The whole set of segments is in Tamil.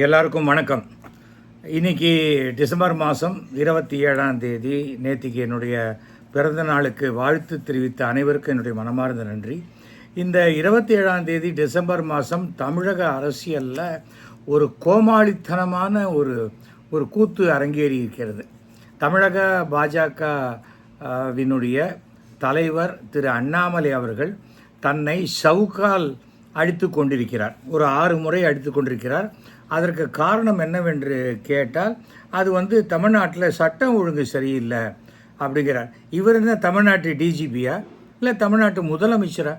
எல்லாருக்கும் வணக்கம். இன்றைக்கி டிசம்பர் மாதம் 27ஆம் தேதி. நேற்றுக்கு என்னுடைய பிறந்த நாளுக்கு வாழ்த்து தெரிவித்த அனைவருக்கும் என்னுடைய மனமார்ந்த நன்றி. இந்த 27ஆம் தேதி டிசம்பர் மாதம் தமிழக அரசியலில் ஒரு கோமாளித்தனமான ஒரு கூத்து அரங்கேறி இருக்கிறது. தமிழக பாஜகவினுடைய தலைவர் திரு அண்ணாமலை அவர்கள் தன்னை சவுக்கால் அடித்து கொண்டிருக்கிறார். ஒரு 6 முறை அடித்து கொண்டிருக்கிறார். அதற்கு காரணம் என்னவென்று கேட்டால் அது தமிழ்நாட்டில் சட்டம் ஒழுங்கு சரியில்லை அப்படிங்கிறார். இவர் என்ன தமிழ்நாட்டு டிஜிபியா இல்லை தமிழ்நாட்டு முதலமைச்சரா?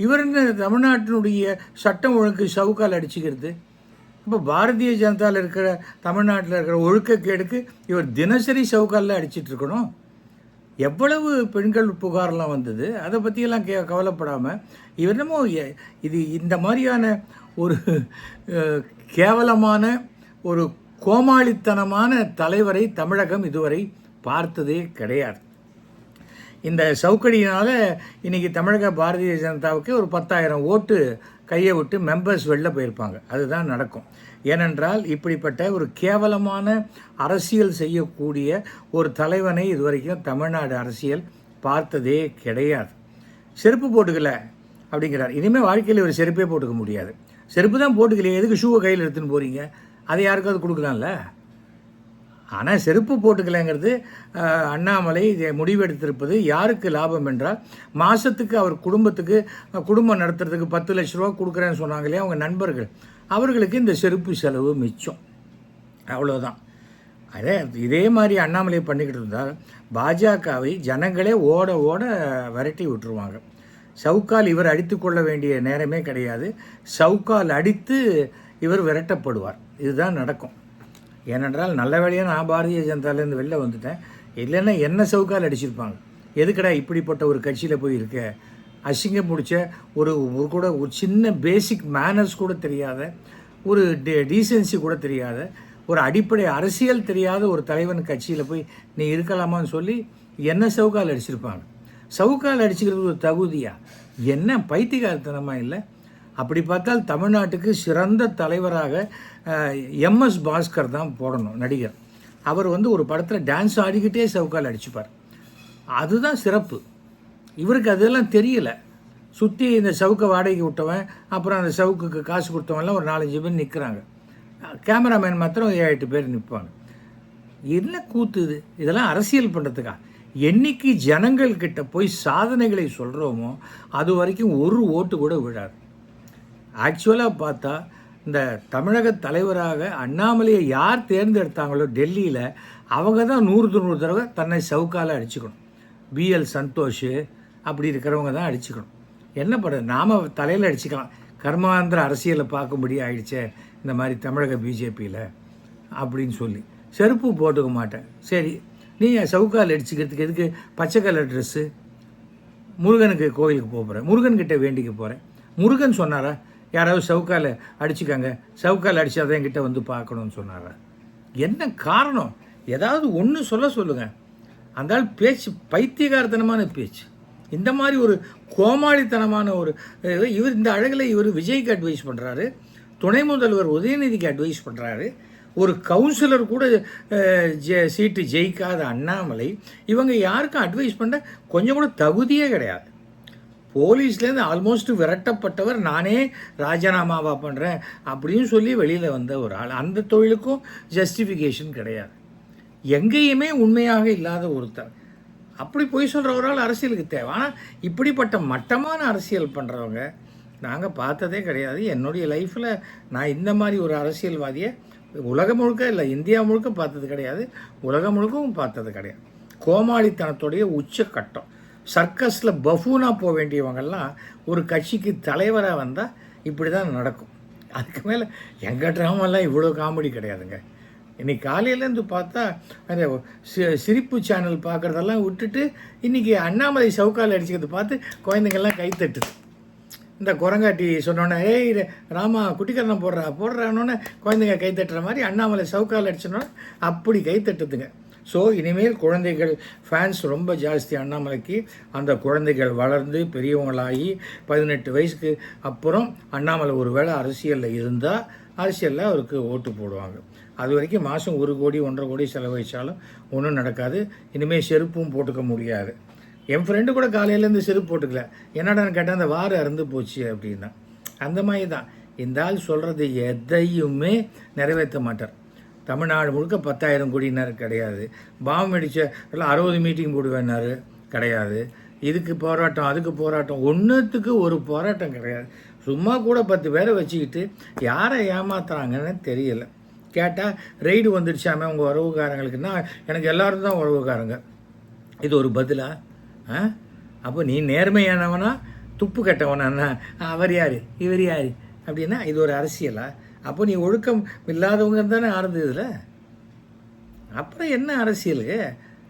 இவர் என்ன தமிழ்நாட்டினுடைய சட்டம் ஒழுங்கு சவுக்கால் அடிச்சுக்கிறது? இப்போ பாரதிய ஜனதாவில் இருக்கிற தமிழ்நாட்டில் இருக்கிற ஒழுக்கக்கேடுக்கு இவர் தினசரி சவுக்காலில் அடிச்சிட்டு இருக்கணும். எவ்வளவு பெண்கள் புகார்லாம் வந்தது, அதை பற்றியெல்லாம் கவலைப்படாமல் இவர் என்னமோ இது இந்த மாதிரியான ஒரு கேவலமான ஒரு கோமாளித்தனமான தலைவரை தமிழகம் இதுவரை பார்த்ததே கிடையாது. இந்த சவுக்கடியினால் இன்றைக்கி தமிழக பாரதிய ஜனதாவுக்கு ஒரு 10,000 ஓட்டு கையை விட்டு மெம்பர்ஸ் வெளில போயிருப்பாங்க. அதுதான் நடக்கும். ஏனென்றால் இப்படிப்பட்ட ஒரு கேவலமான அரசியல் செய்யக்கூடிய ஒரு தலைவனை இதுவரைக்கும் தமிழ்நாடு அரசியல் பார்த்ததே கிடையாது. செருப்பு போட்டுக்கல அப்படிங்கிறார். இனிமேல் வாழ்க்கையில் ஒரு செருப்பே போட்டுக்க முடியாது. செருப்பு தான் போட்டுக்கலையே, எதுக்கு ஷூவை கையில் எடுத்துன்னு போகிறீங்க? அதை யாருக்காவது கொடுக்கலாம்ல. ஆனால் செருப்பு போட்டுக்கலைங்கிறது அண்ணாமலை முடிவெடுத்திருப்பது யாருக்கு லாபம் என்றால், மாதத்துக்கு அவர் குடும்பம் நடத்துறதுக்கு 10 லட்ச ரூபா கொடுக்குறேன்னு சொன்னாங்க இல்லையா அவங்க நண்பர்கள், அவர்களுக்கு இந்த செருப்பு செலவு மிச்சம். அவ்வளோதான். இதே மாதிரி அண்ணாமலை பண்ணிக்கிட்டு இருந்தால் பாஜகவை ஜனங்களே ஓட ஓட விரட்டி விட்டுருவாங்க. சவுக்கால் இவர் அடித்து கொள்ள வேண்டிய நேரமே கிடையாது. சவுக்கால் அடித்து இவர் விரட்டப்படுவார். இதுதான் நடக்கும். ஏனென்றால் நல்ல வேளையாக நான் பாரதிய ஜனதாலேருந்து வெளில வந்துட்டேன். இல்லைன்னா என்ன சவுக்கால் அடிச்சிருப்பாங்க. எதுக்கடா இப்படிப்பட்ட ஒரு கட்சியில் போய் இருக்க? அசிங்கம் முடிச்ச ஒரு சின்ன பேசிக் மேனர்ஸ் கூட தெரியாத, ஒரு டீசென்சி கூட தெரியாத, ஒரு அடிப்படை அரசியல் தெரியாத ஒரு தலைவன் கட்சியில் போய் நீ இருக்கலாமான்னு சொல்லி என்ன சவுக்கால் அடிச்சிருப்பாங்க? சவுக்கால் அடிச்சுக்கிறது ஒரு தகுதியா? என்ன பைத்தியகாரத்தனமாக இல்லை? அப்படி பார்த்தால் தமிழ்நாட்டுக்கு சிறந்த தலைவராக எம்எஸ் பாஸ்கர் தான் போடணும், நடிகர். அவர் ஒரு படத்தில் டான்ஸ் ஆடிக்கிட்டே சவுக்கால் அடிச்சுப்பார். அதுதான் சிறப்பு. இவருக்கு அதெல்லாம் தெரியலை. சுற்றி இந்த சவுக்கை வாடகைக்கு விட்டவன், அப்புறம் அந்த சவுக்குக்கு காசு கொடுத்தவன்லாம் ஒரு 4-5 பேர் நிற்கிறாங்க. கேமராமேன் மாத்திரம் 7-8 பேர் நிற்பாங்க. என்ன கூத்து இது? இதெல்லாம் அரசியல் பண்ணுறதுக்கா? என்னைக்கு ஜனங்கள்கிட்ட போய் சாதனைகளை சொல்கிறோமோ அது வரைக்கும் ஒரு ஓட்டு கூட விழாது. ஆக்சுவலாக பார்த்தா இந்த தமிழக தலைவராக அண்ணாமலையை யார் தேர்ந்தெடுத்தாங்களோ டெல்லியில், அவங்க தான் 100 தடவை தன்னை சவுக்கால் அடிச்சுக்கணும். பிஎல் சந்தோஷ் அப்படி இருக்கிறவங்க தான் அடிச்சுக்கணும். என்ன பண்ணுறது? நாம் தலையில் அடிச்சுக்கலாம். கர்மாந்திர அரசியலை பார்க்கும்படி ஆயிடுச்சே இந்த மாதிரி தமிழக பிஜேபியில் அப்படின்னு சொல்லி செருப்பு போட்டுக்க மாட்டேன். சரி, நீ சவுக்கால் அடிச்சுக்கிறதுக்கு எதுக்கு பச்சை கலர் ட்ரெஸ்ஸு? முருகனுக்கு கோவிலுக்கு போகிறேன், முருகன்கிட்ட வேண்டிக்க போகிறேன். முருகன் சொன்னாரா யாராவது சவுக்கால் அடிச்சுக்காங்க, சவுக்கால் அடித்தாதான் என்கிட்ட பார்க்கணும்னு சொன்னாரா? என்ன காரணம்? ஏதாவது ஒன்று சொல்லுங்கள். அந்த பேச்சு பைத்தியகாரத்தனமான பேச்சு. இந்த மாதிரி ஒரு கோமாளித்தனமான இவர் இந்த அழகில் இவர் விஜய்க்கு அட்வைஸ் பண்ணுறாரு, துணை முதல்வர் உதயநிதிக்கு அட்வைஸ் பண்ணுறாரு, ஒரு கவுன்சிலர் கூட சீட்டு ஜெயிக்காத அண்ணாமலை இவங்க யாருக்கும் அட்வைஸ் பண்ண கொஞ்சம் கூட தகுதியே கிடையாது. போலீஸ்லேருந்து ஆல்மோஸ்ட் விரட்டப்பட்டவர், நானே ராஜினாமாவா பண்ணுறேன் அப்படின்னு சொல்லி வெளியில் வந்த ஒரு ஆள். அந்த தொழிலுக்கும் ஜஸ்டிஃபிகேஷன் கிடையாது. எங்கேயுமே உண்மையாக இல்லாத ஒருத்தர் அப்படி போய் சொல்கிற ஒரு ஆள் அரசியலுக்கு தேவை. ஆனால் இப்படிப்பட்ட மட்டமான அரசியல் பண்ணுறவங்க நாங்கள் பார்த்ததே கிடையாது. என்னுடைய லைஃப்பில் நான் இந்த மாதிரி ஒரு அரசியல்வாதியை உலகம் முழுக்க இல்லை, இந்தியா முழுக்க பார்த்தது கிடையாது, உலகம் முழுக்கவும் பார்த்தது கிடையாது. கோமாளித்தனத்துடைய உச்சக்கட்டம். சர்க்கஸில் பஃபூனாக போக வேண்டியவங்கெல்லாம் ஒரு கட்சிக்கு தலைவராக வந்தால் இப்படி தான் நடக்கும். அதுக்கு மேலே எங்கள் ட்ராமெல்லாம் இவ்வளோ காமெடி கிடையாதுங்க. இன்றைக்கி காலையிலேருந்து பார்த்தா அந்த சிரிப்பு சேனல் பார்க்குறதெல்லாம் விட்டுட்டு இன்றைக்கி அண்ணாமலை சவுக்கால் அடிச்சுக்கிறது பார்த்து குழந்தைங்கள்லாம் கைத்தட்டுது. இந்த குரங்காட்டி சொன்னோன்னே ஏய் ராமா குட்டிக்கரணை போடுறானோன்னு குழந்தைங்க கைத்தட்டுற மாதிரி அண்ணாமலை சவுக்கால் அடிச்சோன்னா அப்படி கைத்தட்டுதுங்க. ஸோ இனிமேல் குழந்தைகள் ஃபேன்ஸ் ரொம்ப ஜாஸ்தி அண்ணாமலைக்கு. அந்த குழந்தைகள் வளர்ந்து பெரியவங்களாகி 18 வயசுக்கு அப்புறம் அண்ணாமலை ஒரு வேளை அரசியலில் இருந்தால் அரசியலில் அவருக்கு ஓட்டு போடுவாங்க. அது வரைக்கும் மாதம் 1 கோடி 1.5 கோடி செலவழித்தாலும் ஒன்றும் நடக்காது. இனிமேல் செருப்பும் போட்டுக்க முடியாது. என் ஃப்ரெண்டு கூட காலையிலேருந்து செருப்பு போட்டுக்கல. என்னடான்னு கேட்டால் அந்த வாரம் அறுந்து போச்சு அப்படின்னா. அந்த மாதிரி தான் இந்த ஆள் சொல்கிறது எதையுமே நிறைவேற்ற மாட்டார். தமிழ்நாடு முழுக்க 10,000 கோடினார் கிடையாது. பாம்பு அடித்த எல்லாம் 60 மீட்டிங் போடுவேன்னாரு கிடையாது. இதுக்கு போராட்டம் அதுக்கு போராட்டம், ஒன்றுத்துக்கு ஒரு போராட்டம் கிடையாது. சும்மா கூட 10 பேரை வச்சுக்கிட்டு யாரை ஏமாத்துறாங்கன்னு தெரியல. கேட்டால் ரெய்டு வந்துடுச்சாமே உங்கள் உறவுக்காரங்களுக்குன்னா எனக்கு எல்லோரும் தான் உறவுக்காரங்க. இது ஒரு பதிலா? அப்போ நீ நேர்மையானவனா துப்பு கட்டவனா? அவர் யார் இவர் யார் அப்படின்னா இது ஒரு அரசியலா? அப்போ நீ ஒழுக்கம் இல்லாதவங்க தானே ஆரம்பிச்சதுல. அப்புறம் என்ன அரசியல்?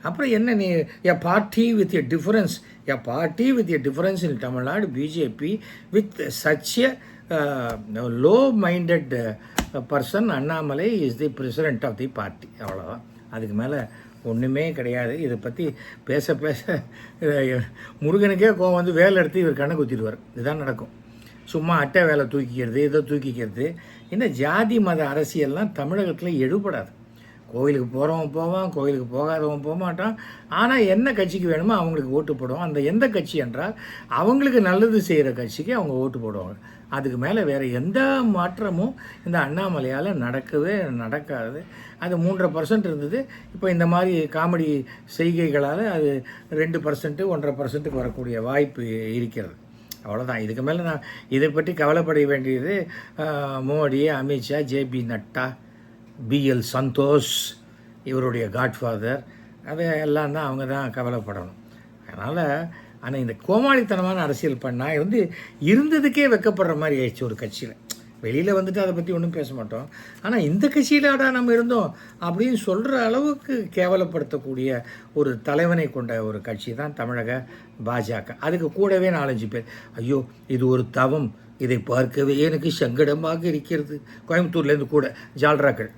அப்புறம் என்ன நீ a party with a difference, a party with a difference in Tamil Nadu BJP with such a low minded person Annamalai is the president of the party. அவ்வளோதான், அதுக்கு மேலே ஒன்றுமே கிடையாது. இதை பற்றி பேச பேச முருகனுக்கே கோவம் வந்து வேலை எடுத்து இவர் கண்ணை குத்திடுவார். இதுதான் நடக்கும். சும்மா அட்டை வேலை தூக்கிக்கிறது, இதை தூக்கிக்கிறது. இந்த ஜாதி மத அரசியல்லாம் தமிழகத்தில் எடுபடாது. கோயிலுக்கு போகிறவன் போவான், கோயிலுக்கு போகாதவன் போக மாட்டான். ஆனால் என்ன கட்சிக்கு வேணுமோ அவங்களுக்கு ஓட்டு போடுவோம். அந்த எந்த கட்சி என்றால் அவங்களுக்கு நல்லது செய்கிற கட்சிக்கு அவங்க ஓட்டு போடுவாங்க. அதுக்கு மேலே வேறு எந்த மாற்றமும் இந்த அண்ணாமலையால் நடக்கவே நடக்காது. அது 3.5% இருந்தது. இப்போ இந்த மாதிரி காமெடி செய்கைகளால் அது 2%, 1.5% வரக்கூடிய வாய்ப்பு இருக்கிறது. அவ்வளோதான். இதுக்கு மேலே நான் இதை பற்றி கவலைப்பட வேண்டியது மோடி, அமித்ஷா, ஜேபி நட்டா, பிஎல் சந்தோஷ், இவருடைய காட்ஃபாதர், அதை எல்லாம் தான் அவங்க தான் கவலைப்படணும். அதனால் ஆனால் இந்த கோமாளித்தனமான அரசியல் பண்ணால் இருந்ததுக்கே வெக்கப்படுற மாதிரி ஆயிடுச்சு ஒரு கட்சியில். வெளியில் வந்துட்டு அதை பற்றி ஒன்றும் பேச மாட்டோம். ஆனால் இந்த கட்சியிலாடா நம்ம இருந்தோம் அப்படின்னு சொல்கிற அளவுக்கு கேவலப்படுத்தக்கூடிய ஒரு தலைவனை கொண்ட ஒரு கட்சி தான் தமிழக பாஜக. அதுக்கு கூடவே 4-5 பேர், ஐயோ இது ஒரு தவம், இதை பார்க்கவே எனக்கு சங்கடமாக இருக்கிறது, கோயம்புத்தூர்லேருந்து கூட ஜால்ராக்கள்.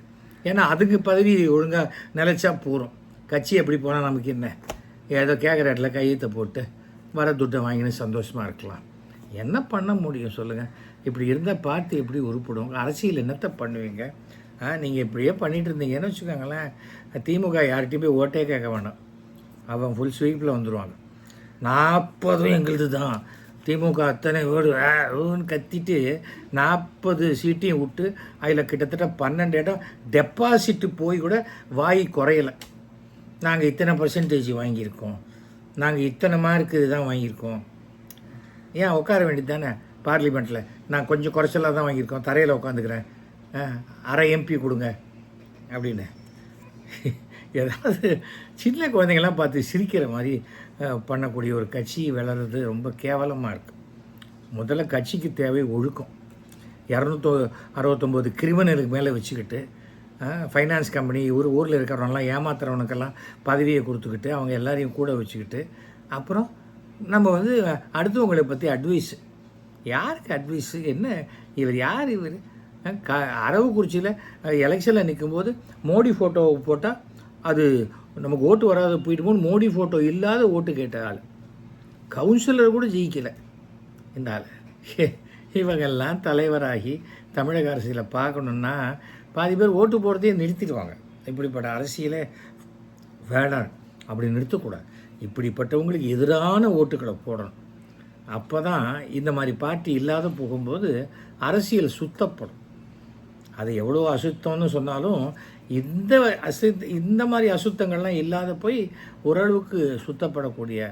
ஏன்னா அதுக்கு பதவி ஒழுங்காக நிலைச்சா போகிறோம். கட்சி எப்படி போனால் நமக்கு என்ன, ஏதோ கேட்குற இடத்துல கையெழுத்தை போட்டு வர துட்டை வாங்கினு சந்தோஷமாக இருக்கலாம். என்ன பண்ண முடியும் சொல்லுங்கள்? இப்படி இருந்தால் பார்த்து எப்படி உருப்பிடும்? அரசியல் என்னத்தை பண்ணுவீங்க? நீங்கள் இப்படியே பண்ணிகிட்டு இருந்தீங்கன்னு வச்சுக்கோங்களேன், திமுக யார்கிட்டையும் போய் ஓட்டே கேட்க வேண்டாம், அவன் ஃபுல் ஸ்வீப்பில் வந்துடுவாங்க. 40 எங்களுது தான், திமுக அத்தனை ஓடுன்னு கத்திட்டு 40 சீட்டையும் விட்டு அதில் கிட்டத்தட்ட 12 இடம் டெபாசிட்டு போய் கூட வாய் குறையலை. நாங்கள் இத்தனை % வாங்கியிருக்கோம், நாங்கள் இத்தனை மார்க்கு தான் வாங்கியிருக்கோம். ஏன் உட்கார வேண்டியது தானே பார்லிமெண்ட்டில்? நான் கொஞ்சம் குறைச்சலாக தான் வாங்கியிருக்கோம், தரையில் உட்காந்துக்கிறேன், அரை MP கொடுங்க அப்படின்னு. ஏதாவது சின்ன குழந்தைங்கள்லாம் பார்த்து சிரிக்கிற மாதிரி பண்ணக்கூடிய ஒரு கட்சி வளர்றது ரொம்ப கேவலமாக இருக்குது. முதல்ல கட்சிக்கு தேவை ஒழுக்கம். 269 கிரிமினலுக்கு மேலே வச்சுக்கிட்டு ஃபைனான்ஸ் கம்பெனி ஊரில் இருக்கிறவங்களாம் ஏமாத்துறவனுக்கெல்லாம் பதவியை கொடுத்துக்கிட்டு அவங்க எல்லாரையும் கூட வச்சுக்கிட்டு அப்புறம் நம்ம அடுத்தவங்களை பற்றி அட்வைஸ். யாருக்கு அட்வைஸு? என்ன இவர் யார்? இவர் அரவக்குறிச்சியில் எலெக்ஷனில் நிற்கும்போது மோடி ஃபோட்டோவை போட்டால் அது நமக்கு ஓட்டு வராத போயிட்டு போது மோடி ஃபோட்டோ இல்லாத ஓட்டு கேட்ட ஆள். கவுன்சிலர் கூட ஜெயிக்கலை இந்த ஆள். இவங்கெல்லாம் தலைவராகி தமிழக அரசியலை பார்க்கணுன்னா பாதி பேர் ஓட்டு போடுறதையே நிறுத்திடுவாங்க. இப்படிப்பட்ட அரசியலே வேண்டாம், அப்படி நிறுத்தக்கூடாது. இப்படிப்பட்டவங்களுக்கு எதிரான ஓட்டுக்களை போடணும். அப்போ தான் இந்த மாதிரி பார்ட்டி இல்லாத போகும்போது அரசியல் சுத்தப்படும். அது எவ்வளோ அசுத்தம்னு சொன்னாலும் இந்த மாதிரி அசுத்தங்கள்லாம் இல்லாத போய் ஓரளவுக்கு சுத்தப்படக்கூடிய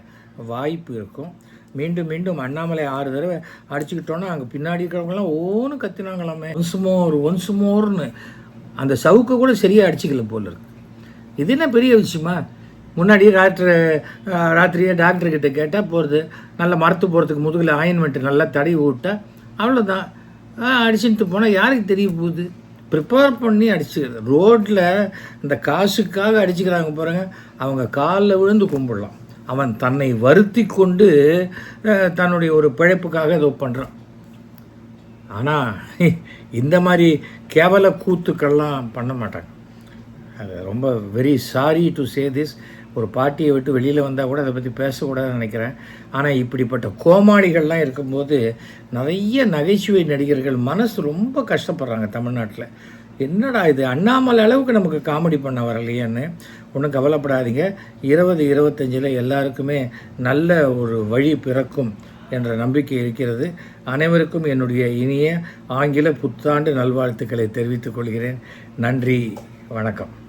வாய்ப்பு இருக்கும். மீண்டும் மீண்டும் அண்ணாமலை 6 தடவை அடிச்சுக்கிட்டோன்னா அங்கே பின்னாடி இருக்கிறவங்களாம் ஓன்னு கத்தினாங்களாமே, ஒன்ஸ் மோர்னு. அந்த சவுக்கை கூட சரியாக அடிச்சுக்கல போல இருக்கு. இது என்ன பெரிய விஷயமா? முன்னாடி ராத்திரியே டாக்டர்கிட்ட கேட்டால் போகிறது, நல்லா மரத்து போகிறதுக்கு முதுகில் ஆயின்மெண்ட்டு நல்லா தடவி விட்டா அவ்வளோதான். அடிச்சுட்டு போனால் யாருக்கு தெரிய போகுது? ப்ரிப்பேர் பண்ணி அடிச்சுக்கிறது. ரோட்டில் இந்த காசுக்காக அடிச்சுக்கிறாங்க பாருங்க, அவங்க காலில் விழுந்து கும்பிடலாம். அவன் தன்னை வருத்தி கொண்டு தன்னுடைய ஒரு பிழைப்புக்காக ஏதோ பண்ணுறான். ஆனால் இந்த மாதிரி கேவல கூத்துக்கள்லாம் பண்ண மாட்டாங்க. அது ரொம்ப very sorry to say this, ஒரு பாட்டியை விட்டு வெளியில் வந்தால் கூட அதை பற்றி பேசக்கூடாதுன்னு நினைக்கிறேன். ஆனால் இப்படிப்பட்ட கோமாளிகள்லாம் இருக்கும்போது நிறைய நகைச்சுவை நடிகர்கள் மனசு ரொம்ப கஷ்டப்படுறாங்க தமிழ்நாட்டில். என்னடா இது, அண்ணாமலை அளவுக்கு நமக்கு காமெடி பண்ண வரலையேன்னு. ஒன்றும் கவலைப்படாதீங்க, 2025 எல்லாருக்குமே நல்ல ஒரு வழி பிறக்கும் என்ற நம்பிக்கை இருக்கிறது. அனைவருக்கும் என்னுடைய இனிய ஆங்கில புத்தாண்டு நல்வாழ்த்துக்களை தெரிவித்துக் கொள்கிறேன். நன்றி, வணக்கம்.